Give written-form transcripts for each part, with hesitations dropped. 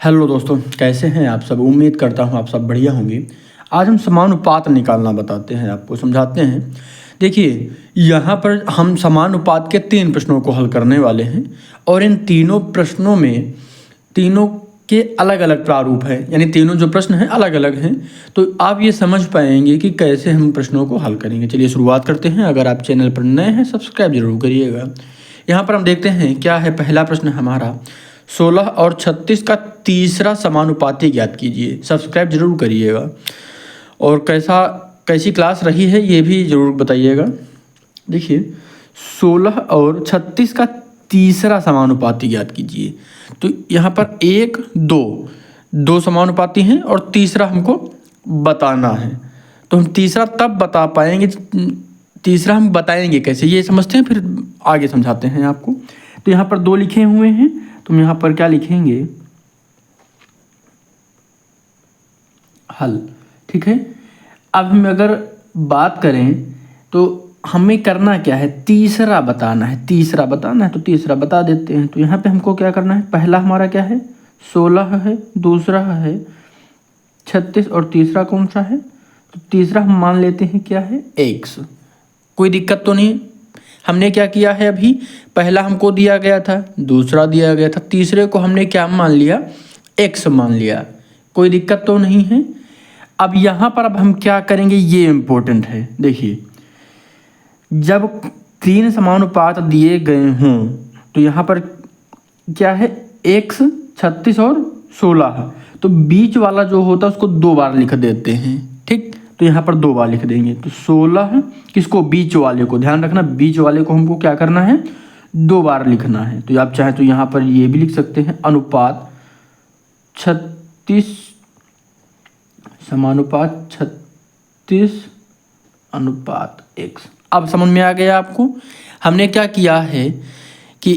Hello दोस्तों, कैसे हैं आप सब। उम्मीद करता हूं आप सब बढ़िया होंगे। आज हम समानुपात निकालना बताते हैं, आपको समझाते हैं। देखिए, यहाँ पर हम समानुपात के 3 प्रश्नों को हल करने वाले हैं और इन तीनों प्रश्नों में तीनों के अलग अलग प्रारूप हैं, यानी तीनों जो प्रश्न हैं अलग अलग हैं। तो आप ये समझ पाएंगे कि कैसे हम प्रश्नों को हल करेंगे। चलिए शुरुआत करते हैं। अगर आप चैनल पर नए हैं सब्सक्राइब जरूर करिएगा। यहाँ पर हम देखते हैं क्या है। पहला प्रश्न हमारा 16 और 36 का तीसरा समानुपाती ज्ञात कीजिए। सब्सक्राइब जरूर करिएगा और कैसी क्लास रही है ये भी ज़रूर बताइएगा। देखिए, 16 और 36 का तीसरा समानुपाती ज्ञात कीजिए। तो यहाँ पर 1 2 समानुपाती हैं और तीसरा हमको बताना है। तो हम तीसरा तब बता पाएंगे, तीसरा हम बताएंगे कैसे, ये समझते हैं, फिर आगे समझाते हैं आपको। तो यहाँ पर 2 लिखे हुए हैं, तो हम यहाँ पर क्या लिखेंगे, हल। ठीक है। अब हम अगर बात करें तो हमें करना क्या है, तीसरा बताना है। तीसरा बताना है तो तीसरा बता देते हैं। तो यहाँ पे हमको क्या करना है, पहला हमारा क्या है 16 है, दूसरा है 36 और तीसरा कौन सा है, तो तीसरा हम मान लेते हैं क्या है x। कोई दिक्कत तो नहीं। हमने क्या किया है, अभी पहला हमको दिया गया था, दूसरा दिया गया था, तीसरे को हमने क्या मान लिया, x मान लिया। कोई दिक्कत तो नहीं है। अब यहाँ पर अब हम क्या करेंगे, ये इम्पोर्टेंट है। देखिए, जब 3 समानुपात दिए गए हों तो यहाँ पर क्या है x 36 और 16, तो बीच वाला जो होता है उसको 2 बार लिख देते हैं। ठीक, तो यहाँ पर 2 बार लिख देंगे। तो 16 किसको, बीच वाले को, ध्यान रखना बीच वाले को हमको क्या करना है 2 बार लिखना है। तो आप चाहें तो यहाँ पर ये भी लिख सकते हैं, अनुपात 36 समानुपात 36 अनुपात x। अब समझ में आ गया आपको। हमने क्या किया है कि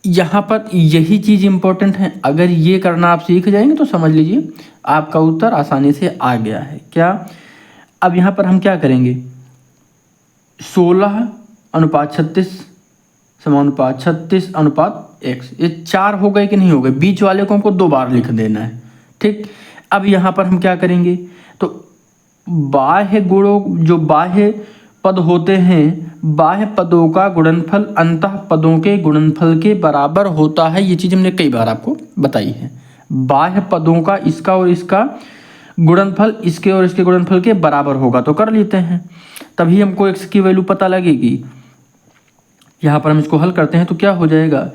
यहाँ पर यही चीज़ इम्पोर्टेंट है। अगर ये करना आप सीख जाएंगे तो समझ लीजिए आपका उत्तर आसानी से आ गया है। क्या, अब यहाँ पर हम क्या करेंगे, 16 अनुपात 36 समानुपात 36 अनुपात x, ये 4 हो गए कि नहीं हो गए, बीच वाले को हमको 2 बार लिख देना है। ठीक, अब यहाँ पर हम क्या करेंगे, तो बाह्य गुणों, जो बाह्य पद होते हैं, बाह्य पदों का गुणनफल अंतः पदों के गुणनफल के बराबर होता है। ये चीज़ हमने कई बार आपको बताई है। बाह्य पदों का इसका और इसका गुणनफल इसके और इसके गुणनफल के बराबर होगा तो कर लेते हैं, तभी हमको x की वैल्यू पता लगेगी। यहाँ पर हम इसको हल करते हैं तो क्या हो जाएगा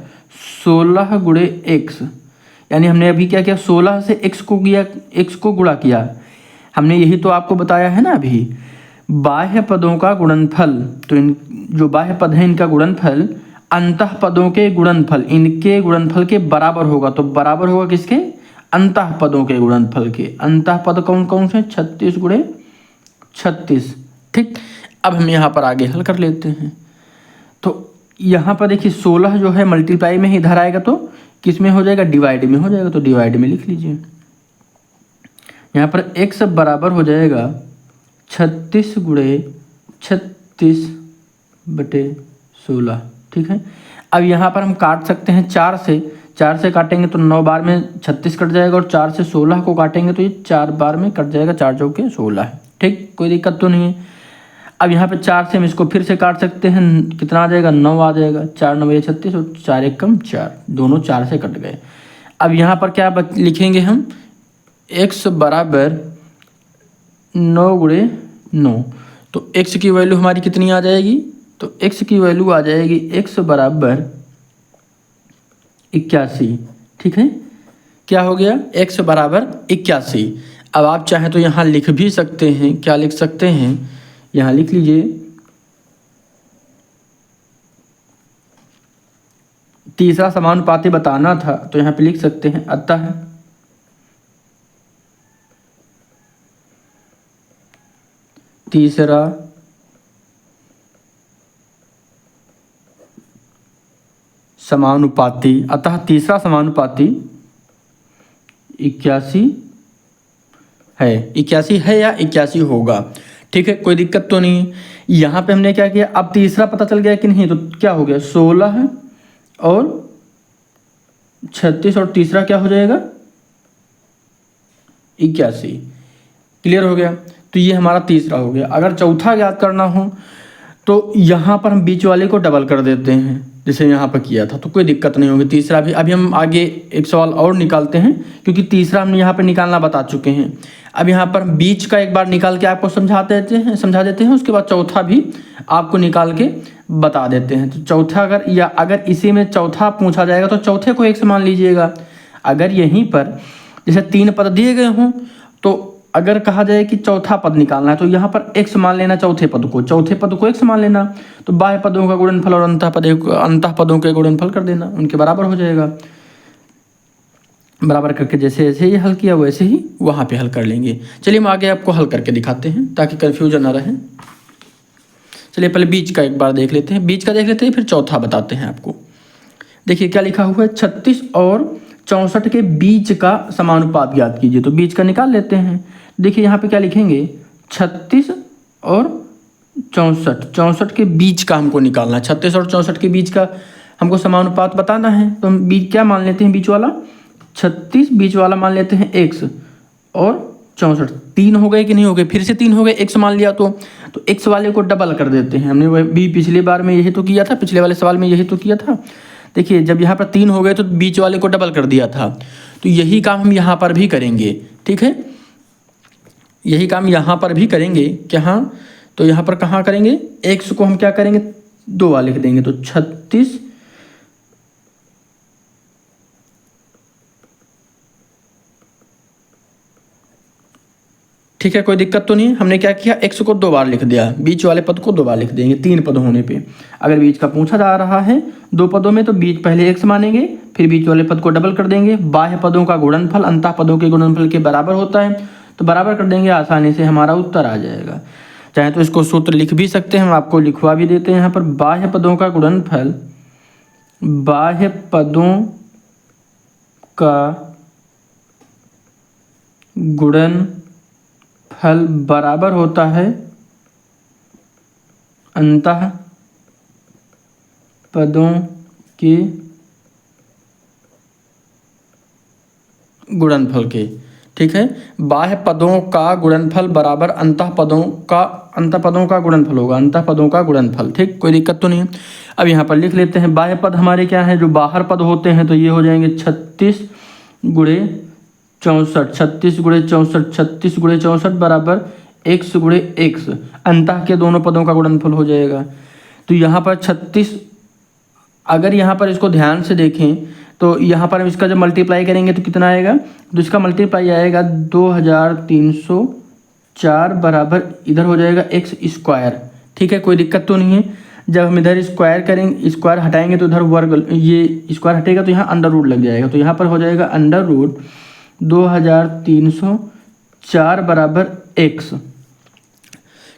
16 गुणे x, यानी हमने अभी क्या किया, 16 से x को गुणा किया। हमने यही तो आपको बताया है ना अभी, बाह्य पदों का गुणनफल, तो इन जो बाह्य पद हैं इनका गुणनफल अंतः पदों के गुणनफल, इनके गुणनफल के बराबर होगा। तो बराबर होगा किसके, अंतः पदों के गुणनफल के। अंतः पद कौन कौन से, 36 गुणे 36। ठीक, अब हम यहाँ पर आगे हल कर लेते हैं। तो यहाँ पर देखिए 16 जो है मल्टीप्लाई में ही इधर आएगा तो किस में हो जाएगा, डिवाइड में हो जाएगा। तो डिवाइड में लिख लीजिए। यहाँ पर x बराबर हो जाएगा 36 गुणे 36 बटे 16। ठीक है, अब यहाँ पर हम काट सकते हैं 4 से काटेंगे तो 9 बार में 36 कट जाएगा, और 4 से 16 को काटेंगे तो ये 4 बार में कट जाएगा, 4 चौके 16 है। ठीक, कोई दिक्कत तो नहीं है। अब यहाँ पे 4 से हम इसको फिर से काट सकते हैं, कितना आ जाएगा 9 आ जाएगा, 4 9 36 और 4 1 कम 4, दोनों 4 से कट गए। अब यहाँ पर क्या लिखेंगे हम, x बराबर 9 गुणे 9, तो x की वैल्यू हमारी कितनी आ जाएगी, तो x की वैल्यू आ जाएगी x बराबर 81। ठीक है, क्या हो गया, x बराबर 81। अब आप चाहें तो यहाँ लिख भी सकते हैं, क्या लिख सकते हैं, यहाँ लिख लीजिए, तीसरा समानुपाती बताना था तो यहाँ पे लिख सकते हैं, अतः तीसरा समानुपाती, अतः तीसरा समानुपाती 81 है, 81 है या 81 होगा। ठीक है, कोई दिक्कत तो नहीं। यहाँ पे हमने क्या किया, अब तीसरा पता चल गया कि नहीं, तो क्या हो गया 16 और 36 और तीसरा क्या हो जाएगा 81। क्लियर हो गया। तो ये हमारा तीसरा हो गया। अगर चौथा ज्ञात करना हो तो यहाँ पर हम बीच वाले को डबल कर देते हैं, जैसे यहाँ पर किया था, तो कोई दिक्कत नहीं होगी। तीसरा भी अभी हम आगे एक सवाल और निकालते हैं, क्योंकि तीसरा हम यहाँ पर निकालना बता चुके हैं। अब यहाँ पर बीच का एक बार निकाल के आपको समझा देते हैं, उसके बाद चौथा भी आपको निकाल के बता देते हैं। तो चौथा अगर इसी में चौथा पूछा जाएगा तो चौथे को एक से मान लीजिएगा। अगर यहीं पर जैसे 3 पद दिए गए हों, तो अगर कहा जाए कि चौथा पद निकालना है तो यहाँ पर x मान लेना, चौथे पद को x मान लेना। तो बाह्य पदों का गुणनफल और अंतः पदों के गुणनफल कर देना, उनके बराबर हो जाएगा। बराबर करके जैसे जैसे ये हल किया वैसे ही वहाँ पे हल कर लेंगे। चलिए हम आगे आपको हल करके दिखाते हैं ताकि कन्फ्यूजन ना रहे। चलिए पहले बीच का एक बार देख लेते हैं, फिर चौथा बताते हैं आपको। देखिए क्या लिखा हुआ है, 36 और 64 के बीच का समानुपात ज्ञात कीजिए। तो बीच का निकाल लेते हैं। देखिए यहाँ पे क्या लिखेंगे, 36 और 64 के बीच का हमको निकालना है। 36 और 64 के बीच का हमको समानुपात बताना है। तो हम बीच क्या मान लेते हैं, बीच वाला 36 बीच वाला मान लेते हैं x, और 64 3 हो गए कि नहीं हो गए, फिर से 3 हो गए, x मान लिया तो x वाले को डबल कर देते हैं। हमने भी पिछली बार में यही तो किया था, पिछले वाले सवाल में यही तो किया था। देखिए जब यहाँ पर 3 हो गए तो बीच वाले को डबल कर दिया था, तो यही काम हम यहाँ पर भी करेंगे। ठीक है, यही काम यहाँ पर भी करेंगे। क्या, हाँ, तो यहाँ पर कहाँ करेंगे, x को हम क्या करेंगे, 2 बार लिख देंगे। तो 36 ठीक है, कोई दिक्कत तो नहीं। हमने क्या किया, x को 2 बार लिख दिया, बीच वाले पद को 2 बार लिख देंगे 3 पद होने पे। अगर बीच का पूछा जा रहा है 2 पदों में तो बीच पहले x मानेंगे, फिर बीच वाले पद को डबल कर देंगे। बाह्य पदों का गुणनफल अंतः पदों के गुणनफल के बराबर होता है, तो बराबर कर देंगे, आसानी से हमारा उत्तर आ जाएगा। चाहे तो इसको सूत्र लिख भी सकते हैं, हम आपको लिखवा भी देते हैं यहाँ पर। बाह्य पदों का गुणनफल, बाह्य पदों का गुणनफल बराबर होता है अंतः पदों के गुणनफल के। ठीक है, बाह्य पदों का गुणनफल बराबर अंतः पदों का गुणनफल होगा, अंतः पदों का गुणनफल। ठीक, कोई दिक्कत तो नहीं है। अब यहाँ पर लिख लेते हैं, बाह्य पद हमारे क्या है, जो बाहर पद होते हैं, तो ये हो जाएंगे 36 गुणे 64, 36 गुणे 64, 36 गुणे 64 बराबर x गुणे x, अंतः के दोनों पदों का गुणनफल हो जाएगा। तो यहाँ पर 36, अगर यहाँ पर इसको ध्यान से देखें तो यहाँ पर हम इसका जब मल्टीप्लाई करेंगे तो कितना आएगा, तो इसका मल्टीप्लाई आएगा 2304 बराबर इधर हो जाएगा x स्क्वायर। ठीक है, कोई दिक्कत तो नहीं है। जब हम इधर स्क्वायर करेंगे, स्क्वायर हटाएंगे तो इधर वर्ग, ये स्क्वायर हटेगा तो यहाँ अंडर रूट लग जाएगा, तो यहाँ पर हो जाएगा अंडर रूट 2304 बराबर x।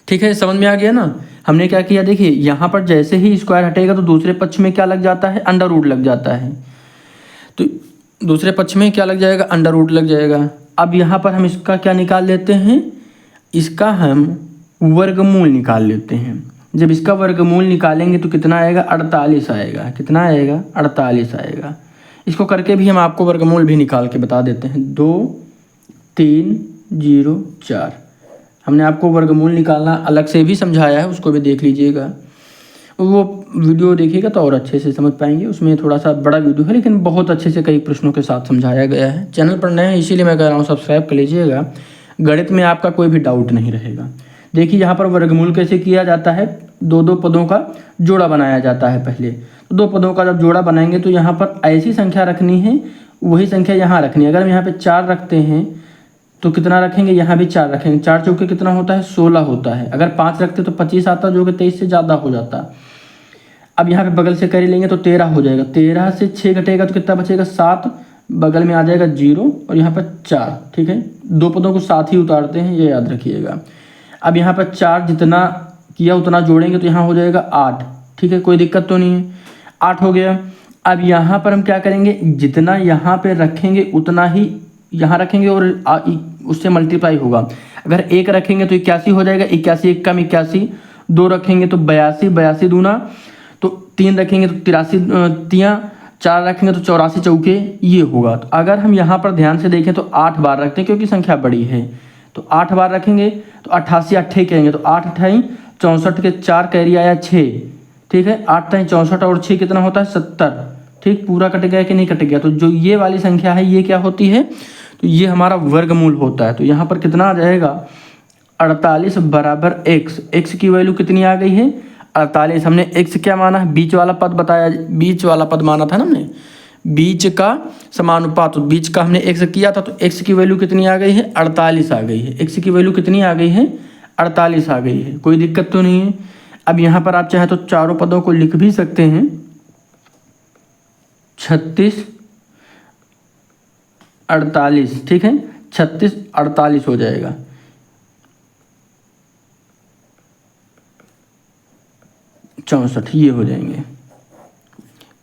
ठीक है, समझ में आ गया ना। हमने क्या किया, देखिए यहाँ पर जैसे ही स्क्वायर हटेगा तो दूसरे पक्ष में क्या लग जाता है, अंडर रूट लग जाता है। तो दूसरे पक्ष में क्या लग जाएगा, अंडर रूट लग जाएगा। अब यहाँ पर हम इसका क्या निकाल लेते हैं, इसका हम वर्गमूल निकाल लेते हैं। जब इसका वर्गमूल निकालेंगे तो कितना आएगा, 48 आएगा। कितना आएगा, 48 आएगा। इसको करके भी हम आपको वर्गमूल भी निकाल के बता देते हैं। 2304 हमने आपको वर्गमूल निकालना अलग से भी समझाया है, उसको भी देख लीजिएगा। वो वीडियो देखिएगा तो और अच्छे से समझ पाएंगे। उसमें थोड़ा सा बड़ा वीडियो है लेकिन बहुत अच्छे से कई प्रश्नों के साथ समझाया गया है। चैनल पर नए हैं इसीलिए मैं कह रहा हूँ सब्सक्राइब कर लीजिएगा, गणित में आपका कोई भी डाउट नहीं रहेगा। देखिए यहाँ पर वर्गमूल कैसे किया जाता है, 2 पदों का जोड़ा बनाया जाता है। पहले 2 पदों का जब जोड़ा बनाएंगे तो यहाँ पर ऐसी संख्या रखनी है, वही संख्या यहाँ रखनी है। अगर हम यहाँ पे 4 रखते हैं तो कितना रखेंगे, यहाँ भी 4 रखेंगे। 4 चौके कितना होता है, 16 होता है। अगर 5 रखते तो 25 आता, जो कि 23 से ज़्यादा हो जाता। अब यहाँ पे बगल से कर लेंगे तो 13 हो जाएगा। 13 से 6 घटेगा तो कितना बचेगा, 7, बगल में आ जाएगा 0 और यहाँ पर 4। ठीक है, 2 पदों को साथ ही उतारते हैं, ये याद रखिएगा। अब यहाँ पर 4 जितना किया उतना जोड़ेंगे तो यहाँ हो जाएगा 8। ठीक है, कोई दिक्कत तो नहीं है, 8 हो गया। अब यहाँ पर हम क्या करेंगे, जितना यहाँ पे रखेंगे उतना ही यहाँ रखेंगे और उससे मल्टीप्लाई होगा। अगर 1 रखेंगे तो 81 हो जाएगा, 81 1 कम 81, 2 रखेंगे तो 82, 82 दूना तो 3 रखेंगे तो 83, 4 रखेंगे तो 84 चौके ये होगा। तो अगर हम यहाँ पर ध्यान से देखें तो 8 बार रखते हैं क्योंकि संख्या बड़ी है, तो 8 बार रखेंगे तो 88 8 कहेंगे तो 8 अठाई 64 के 4 कैरी आया 6, ठीक है। 8 टाइम 64 और 6 कितना होता है 70, ठीक। पूरा कट गया कि नहीं कट गया। तो जो ये वाली संख्या है ये क्या होती है, तो ये हमारा वर्गमूल होता है। तो यहाँ पर कितना आ जाएगा 48 बराबर x। x की वैल्यू कितनी आ गई है 48। हमने x क्या माना है, बीच वाला पद बताया, बीच वाला पद माना था ना हमने, बीच का समानुपात। तो बीच का हमने x किया था, तो x की वैल्यू कितनी आ गई है 48 आ गई है। x की वैल्यू कितनी आ गई है 48 आ गई है। कोई दिक्कत तो नहीं है। अब यहाँ पर आप चाहे तो चारों पदों को लिख भी सकते हैं, 36 48, ठीक है। 36 48 हो जाएगा। चौंसठ ये हो जाएंगे।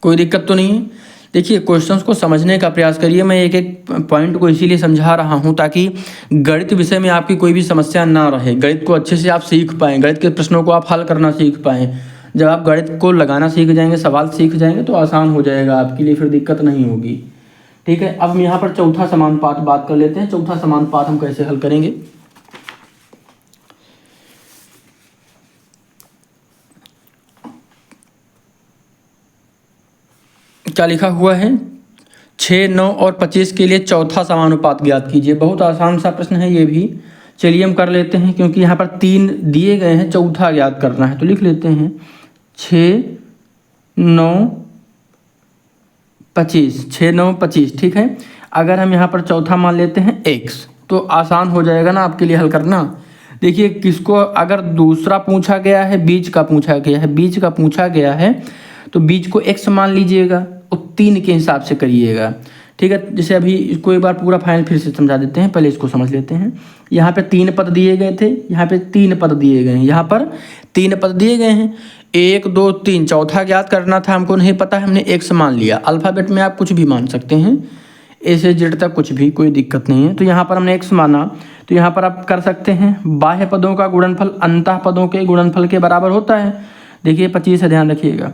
कोई दिक्कत तो नहीं है। देखिए क्वेश्चंस को समझने का प्रयास करिए। मैं एक एक पॉइंट को इसीलिए समझा रहा हूं ताकि गणित विषय में आपकी कोई भी समस्या ना रहे, गणित को अच्छे से आप सीख पाएँ, गणित के प्रश्नों को आप हल करना सीख पाएँ। जब आप गणित को लगाना सीख जाएंगे, सवाल सीख जाएंगे तो आसान हो जाएगा आपके लिए, फिर दिक्कत नहीं होगी, ठीक है। अब हम यहाँ पर चौथा समानुपात बात कर लेते हैं। चौथा समानुपात हम कैसे हल करेंगे। क्या लिखा हुआ है 6 9 और 25 के लिए चौथा समानुपात ज्ञात कीजिए। बहुत आसान सा प्रश्न है ये भी। चलिए हम कर लेते हैं, क्योंकि यहाँ पर 3 दिए गए हैं, चौथा ज्ञात करना है। तो लिख लेते हैं 6 9 25, 6 9 25, ठीक है। अगर हम यहाँ पर चौथा मान लेते हैं x, तो आसान हो जाएगा ना आपके लिए हल करना। देखिए किसको अगर दूसरा पूछा गया है, बीच का पूछा गया है, बीच का पूछा गया है तो बीच को x मान लीजिएगा और 3 के हिसाब से करिएगा, ठीक है। जैसे अभी इसको एक बार पूरा फाइनल फिर से समझा देते हैं, पहले इसको समझ लेते हैं। यहाँ पे 3 पद दिए गए थे, यहाँ पे 3 पद दिए गए हैं, यहाँ पर 3 पद दिए गए हैं, 1 2 3। चौथा ज्ञात करना था, हमको नहीं पता, हमने x मान लिया। अल्फ़ाबेट में आप कुछ भी मान सकते हैं, ए से जेड तक कुछ भी, कोई दिक्कत नहीं है। तो यहाँ पर हमने x माना, तो यहाँ पर आप कर सकते हैं बाह्य पदों का गुणनफल अंतः पदों के गुणनफल के बराबर होता है। देखिए 25 है, ध्यान रखिएगा,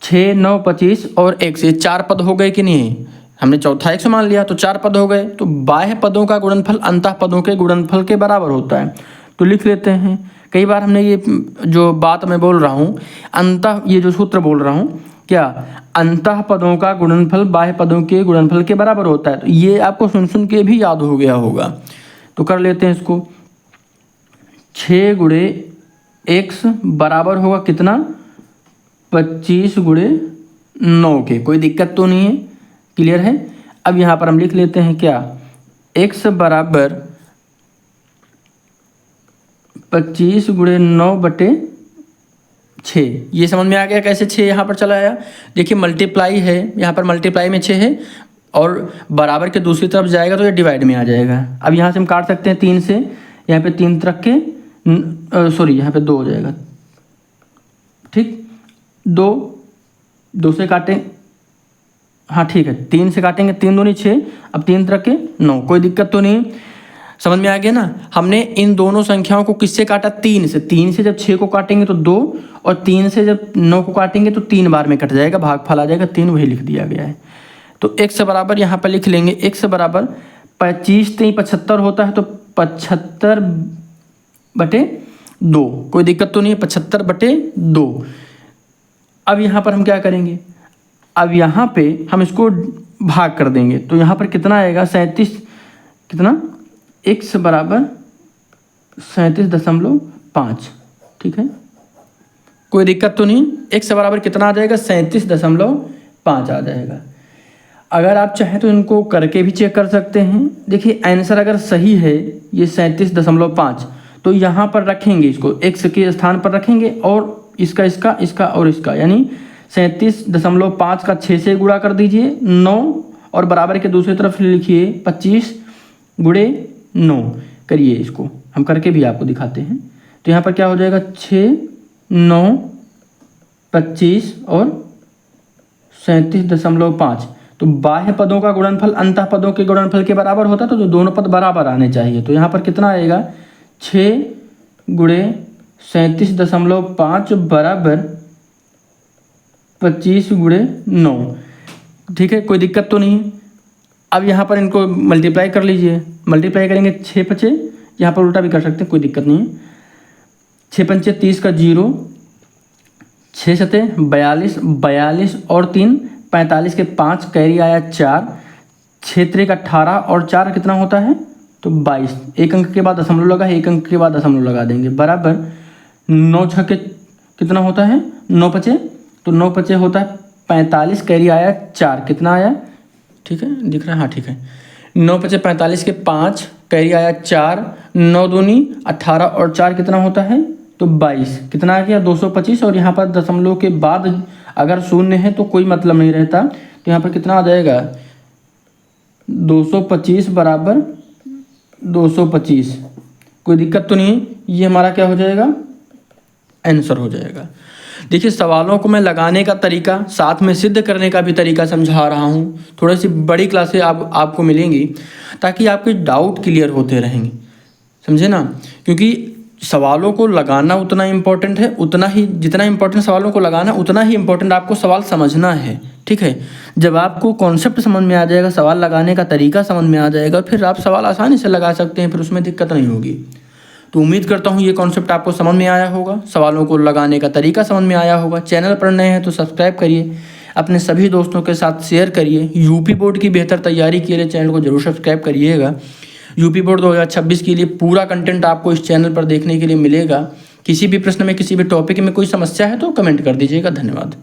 6 9 25 और x, ये 4 पद हो गए कि नहीं। हमने चौथा x मान लिया तो 4 पद हो गए। तो बाह्य पदों का गुणनफल अंतः पदों के गुणनफल के बराबर होता है। तो लिख लेते हैं, कई बार हमने ये जो बात मैं बोल रहा हूँ अंतः, ये जो सूत्र बोल रहा हूँ, क्या अंतः पदों का गुणनफल बाह्य पदों के गुणनफल के बराबर होता है। तो ये आपको सुन सुन के भी याद हो गया होगा। तो कर लेते हैं इसको, 6 गुणे x बराबर होगा कितना 25 गुणे 9 के। कोई दिक्कत तो नहीं है, क्लियर है। अब यहाँ पर हम लिख लेते हैं क्या, x बराबर 25 गुणे 9 बटे 6। ये समझ में आ गया कैसे 6 यहाँ पर चला आया। देखिए मल्टीप्लाई है, यहाँ पर मल्टीप्लाई में 6 है और बराबर के दूसरी तरफ जाएगा तो ये डिवाइड में आ जाएगा। अब यहाँ से हम काट सकते हैं 3 से, यहाँ पे 3 रख के सॉरी यहाँ पे 2 हो जाएगा, ठीक। 2 से काटें, हाँ ठीक है, 3 से काटेंगे, 3 दूनी 6, अब 3 रख के 9। कोई दिक्कत तो नहीं, समझ में आ गया ना। हमने इन दोनों संख्याओं को किससे काटा 3 से। 3 से जब 6 को काटेंगे तो 2 और 3 से जब 9 को काटेंगे तो 3 बार में कट जाएगा, भागफल आ जाएगा 3, वही लिख दिया गया है। तो x बराबर यहाँ पर लिख लेंगे, x बराबर 25 3 75 होता है, तो 75 बटे 2। कोई दिक्कत तो नहीं है, 75 बटे 2। अब यहाँ पर हम क्या करेंगे, अब यहाँ पे हम इसको भाग कर देंगे। तो यहाँ पर कितना आएगा 37, कितना x बराबर 37.5, ठीक है। कोई दिक्कत तो नहीं, x बराबर कितना आ जाएगा 37.5 आ जाएगा। अगर आप चाहें तो इनको करके भी चेक कर सकते हैं। देखिए आंसर अगर सही है ये 37.5, तो यहाँ पर रखेंगे, इसको x के स्थान पर रखेंगे और इसका इसका इसका और इसका, यानी 37.5 का 6 से गुणा कर दीजिए 9 और बराबर के दूसरी तरफ लिखिए 25 गुणे 9 करिए। इसको हम करके भी आपको दिखाते हैं। तो यहाँ पर क्या हो जाएगा 6 9 25 और 37.5। तो बाह्य पदों का गुणनफल अंतः पदों के गुणनफल के बराबर होता है, तो दोनों पद बराबर आने चाहिए। तो यहाँ पर कितना आएगा 6 गुणे 37.5 बराबर 25 गुणे 9। ठीक है, कोई दिक्कत तो नहीं है। अब यहाँ पर इनको मल्टीप्लाई कर लीजिए, मल्टीप्लाई करेंगे 6 5, यहाँ पर उल्टा भी कर सकते हैं, कोई दिक्कत नहीं है। 6 5 30 का 0, 6 7 42, 42 और 3 45 के 5, कैरी आया 4, 6 3 18 और 4 कितना होता है तो 22। एक अंक के बाद दशमलव लगा है, एक अंक के बाद दशमलव लगा देंगे, बराबर 9 6 के कितना होता है 9 5, तो 9 5 होता है 45, कैरी आया 4, कितना आया, ठीक है दिख रहा है, हाँ ठीक है, 9 5 45 के 5, कैरी आया 4, 9 दूनी 18 और 4 कितना होता है तो 22, कितना आ गया 225। और यहाँ पर दशमलव के बाद अगर शून्य है तो कोई मतलब नहीं रहता, तो यहाँ पर कितना आ जाएगा 225 बराबर 225, कोई दिक्कत तो नहीं है, ये हमारा क्या हो जाएगा आंसर हो जाएगा। देखिए सवालों को मैं लगाने का तरीका, साथ में सिद्ध करने का भी तरीका समझा रहा हूँ। थोड़ी सी बड़ी क्लासें आपको मिलेंगी ताकि आपके डाउट क्लियर होते रहेंगे, समझे ना। क्योंकि सवालों को लगाना उतना इम्पोर्टेंट है, उतना ही जितना इम्पोर्टेंट सवालों को लगाना उतना ही इम्पोर्टेंट आपको सवाल समझना है, ठीक है। जब आपको कॉन्सेप्ट समझ में आ जाएगा, सवाल लगाने का तरीका समझ में आ जाएगा, फिर आप सवाल आसानी से लगा सकते हैं, फिर उसमें दिक्कत नहीं होगी। तो उम्मीद करता हूँ ये कॉन्सेप्ट आपको समझ में आया होगा, सवालों को लगाने का तरीका समझ में आया होगा। चैनल पर नए हैं तो सब्सक्राइब करिए, अपने सभी दोस्तों के साथ शेयर करिए। यूपी बोर्ड की बेहतर तैयारी के लिए चैनल को जरूर सब्सक्राइब करिएगा। यूपी बोर्ड 2026 के लिए पूरा कंटेंट आपको इस चैनल पर देखने के लिए मिलेगा। किसी भी प्रश्न में, किसी भी टॉपिक में कोई समस्या है तो कमेंट कर दीजिएगा। धन्यवाद।